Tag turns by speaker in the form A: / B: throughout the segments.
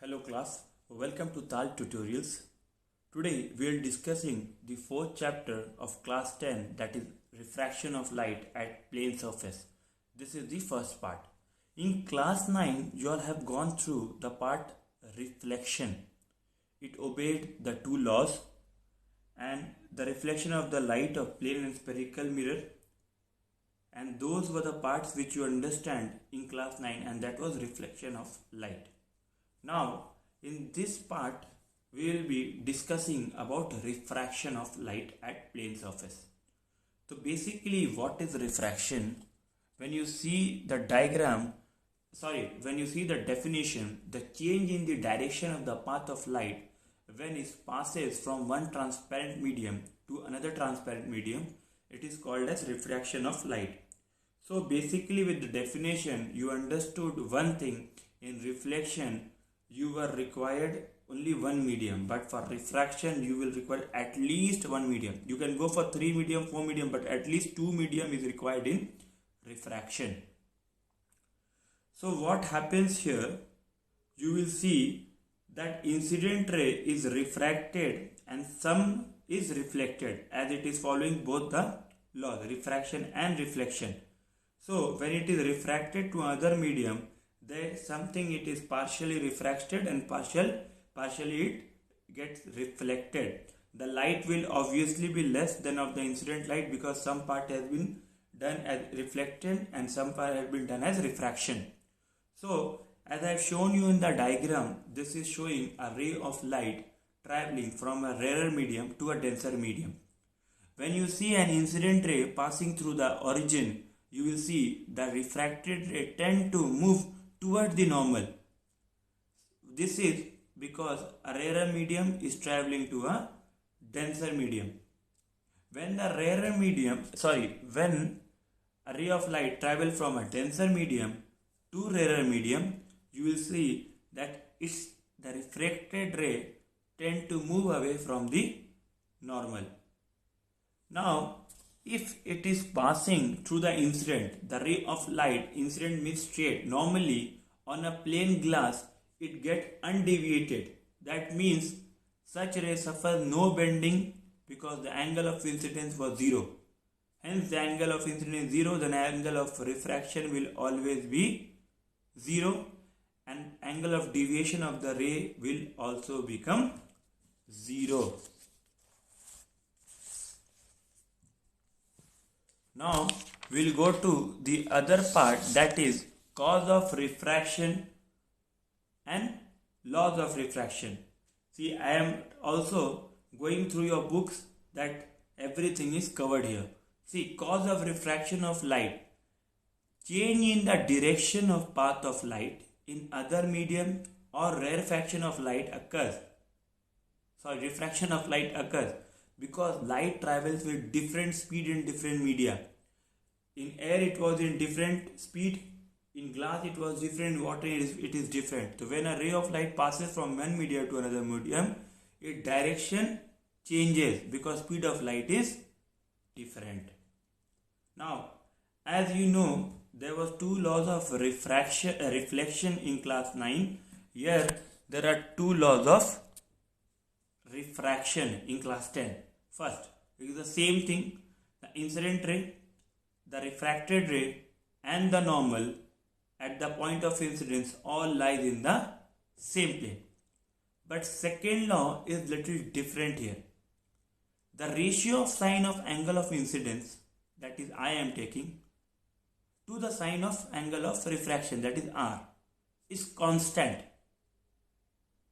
A: Hello class, welcome to Tal Tutorials. Today we are discussing the fourth chapter of class 10, that is refraction of light at plane surface. This is the first part. In class 9 you all have gone through the part reflection. It obeyed the two laws and the reflection of the light of plane and spherical mirror, and those were the parts which you understand in class 9, and that was reflection of light. Now, in this part, we will be discussing about refraction of light at plane surface. So basically, what is refraction? When you see the when you see the definition, the change in the direction of the path of light when it passes from one transparent medium to another transparent medium, it is called as refraction of light. So basically, with the definition, you understood one thing: in reflection you were required only one medium, but for refraction you will require at least one medium. You can go for 3 medium, 4 medium, but at least 2 medium is required in refraction. So what happens here, you will see that incident ray is refracted and some is reflected, as it is following both the laws, refraction and reflection. So when it is refracted to another medium, there something it is partially refracted and partially it gets reflected. The light will obviously be less than of the incident light, because some part has been done as reflected and some part has been done as refraction. So as I have shown you in the diagram, this is showing a ray of light traveling from a rarer medium to a denser medium. When you see an incident ray passing through the origin, you will see the refracted ray tend to move toward the normal. This is because a rarer medium is traveling to a denser medium. When a ray of light travel from a denser medium to rarer medium, you will see that the refracted ray tend to move away from the normal. Now, if it is passing through the incident, the ray of light, incident means straight. Normally, on a plain glass, it gets undeviated. That means such ray suffers no bending because the angle of incidence was 0. Hence, the angle of incidence is 0, then angle of refraction will always be 0, and angle of deviation of the ray will also become 0. Now we will go to the other part, that is cause of refraction and laws of refraction. See, I am also going through your books, that everything is covered here. See, cause of refraction of light: change in the direction of path of light in other medium or refraction of light occurs. Refraction of light occurs because light travels with different speed in different media. In air it was in different speed, in glass it was different, in water it is different. So when a ray of light passes from one medium to another medium, its direction changes because speed of light is different. Now, as you know, there was 2 laws of reflection in class 9. Here there are 2 laws of refraction in class 10. First, it is the same thing: the incident ray, the refracted ray, and the normal at the point of incidence all lies in the same plane. But second law is little different here. The ratio of sine of angle of incidence, that is I am taking, to the sine of angle of refraction, that is R, is constant.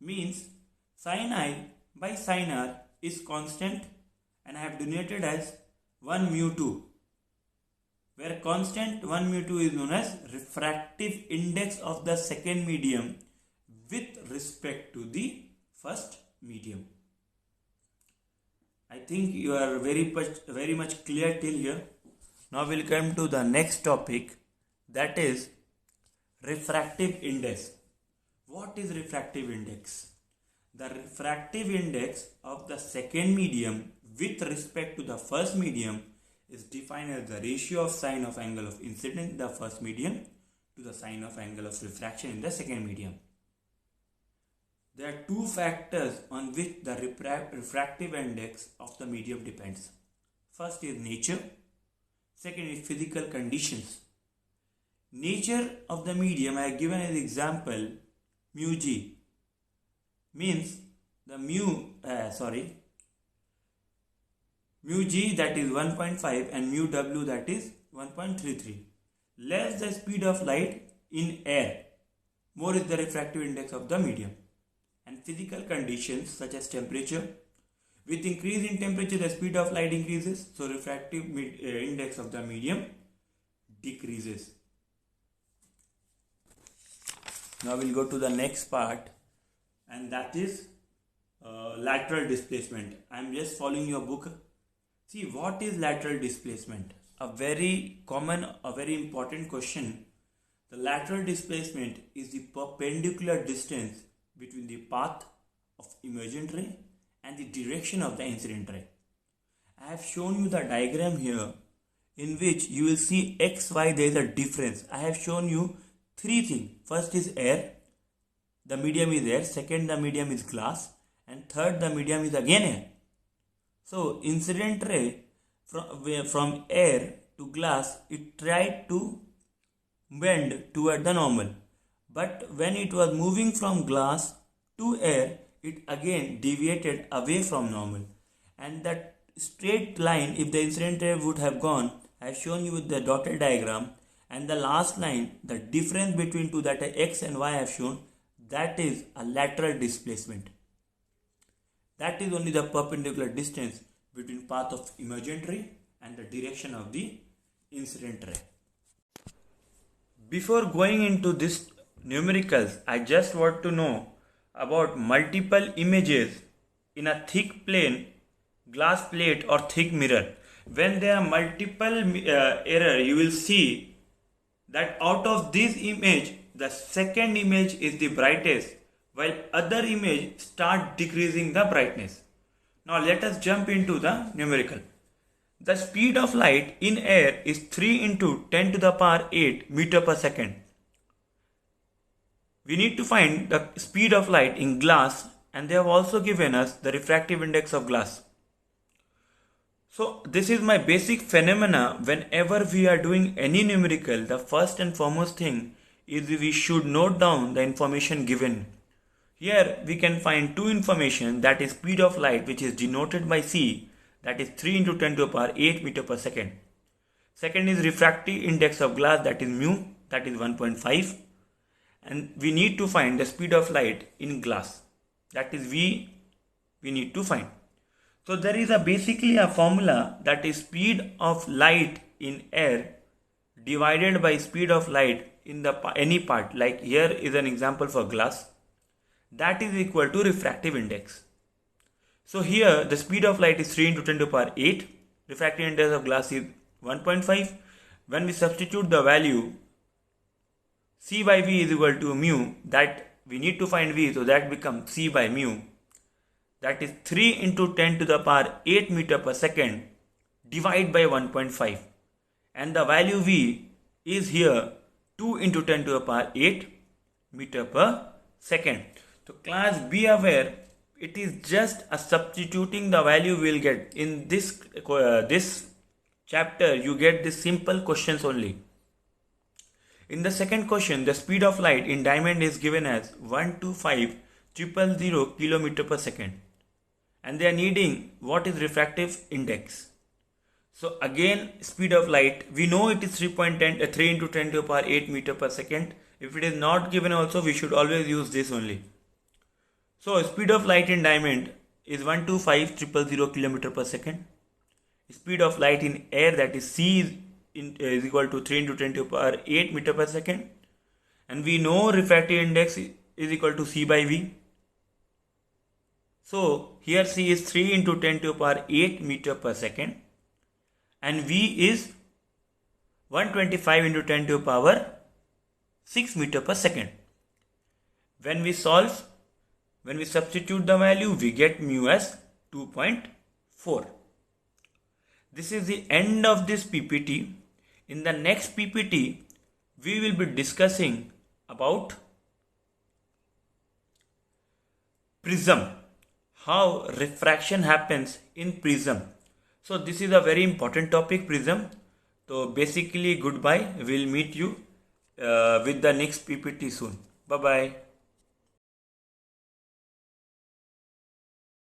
A: Means sin I by sin R is constant, and I have denoted as 1 mu 2, where constant 1 mu 2 is known as refractive index of the second medium with respect to the first medium. I think you are very much clear till here. Now we will come to the next topic, that is refractive index. What is refractive index? The refractive index of the second medium with respect to the first medium is defined as the ratio of sine of angle of incidence in the first medium to the sine of angle of refraction in the second medium. There are two factors on which the refractive index of the medium depends. First is nature, second is physical conditions. Nature of the medium I have given as example mu g means the mu g that is 1.5 and mu w that is 1.33. Less the speed of light in air, more is the refractive index of the medium. And physical conditions such as temperature. With increase in temperature, the speed of light increases, so refractive index of the medium decreases. Now we'll go to the next part, and that is lateral displacement. I am just following your book. See, what is lateral displacement? A very common, a very important question. The lateral displacement is the perpendicular distance between the path of emergent ray and the direction of the incident ray. I have shown you the diagram here in which you will see x, y, there is a difference. I have shown you three things. First is air, the medium is air. Second, the medium is glass. And third, the medium is again air. So, incident ray from air to glass, it tried to bend toward the normal. But when it was moving from glass to air, it again deviated away from normal. And that straight line, if the incident ray would have gone, I have shown you with the dotted diagram, and the last line, the difference between two, that x and y I have shown, that is a lateral displacement. That is only the perpendicular distance between path of emergent ray and the direction of the incident ray. Before going into this numericals, I just want to know about multiple images in a thick plane, glass plate or thick mirror. When there are multiple error, you will see that out of this image, the second image is the brightest, while other image start decreasing the brightness. Now let us jump into the numerical. The speed of light in air is 3 into 10 to the power 8 meter per second. We need to find the speed of light in glass, and they have also given us the refractive index of glass. So this is my basic phenomena. Whenever we are doing any numerical, the first and foremost thing is we should note down the information given. Here we can find two information, that is speed of light, which is denoted by C, that is 3 into 10 to the power 8 meter per second. Second is refractive index of glass, that is mu, that is 1.5. And we need to find the speed of light in glass, that is V, we need to find. So there is basically a formula, that is speed of light in air divided by speed of light in any part. Like here is an example for glass. That is equal to refractive index. So here the speed of light is 3 into 10 to the power 8. Refractive index of glass is 1.5. When we substitute the value C by V is equal to mu, that we need to find V, so that becomes C by mu. That is 3 into 10 to the power 8 meter per second divided by 1.5. And the value V is here 2 into 10 to the power 8 meter per second. So class, be aware, it is just a substituting the value we will get. In this chapter, you get the simple questions only. In the second question, the speed of light in diamond is given as 125,000 km per second. And they are needing what is refractive index. So again, speed of light, we know it is 3 into 10 to the power 8 meter per second. If it is not given also, we should always use this only. So speed of light in diamond is 125,000 km per second. Speed of light in air, that is C, is equal to 3 into 10 to the power 8 meter per second. And we know refractive index is equal to C by V. So here C is 3 into 10 to the power 8 meter per second. And V is 125 into 10 to the power 6 meter per second. When we substitute the value, we get mu as 2.4. This is the end of this PPT. In the next PPT, we will be discussing about Prism. How refraction happens in prism. So this is a very important topic, prism. So basically, goodbye. We'll meet you with the next PPT soon. Bye bye.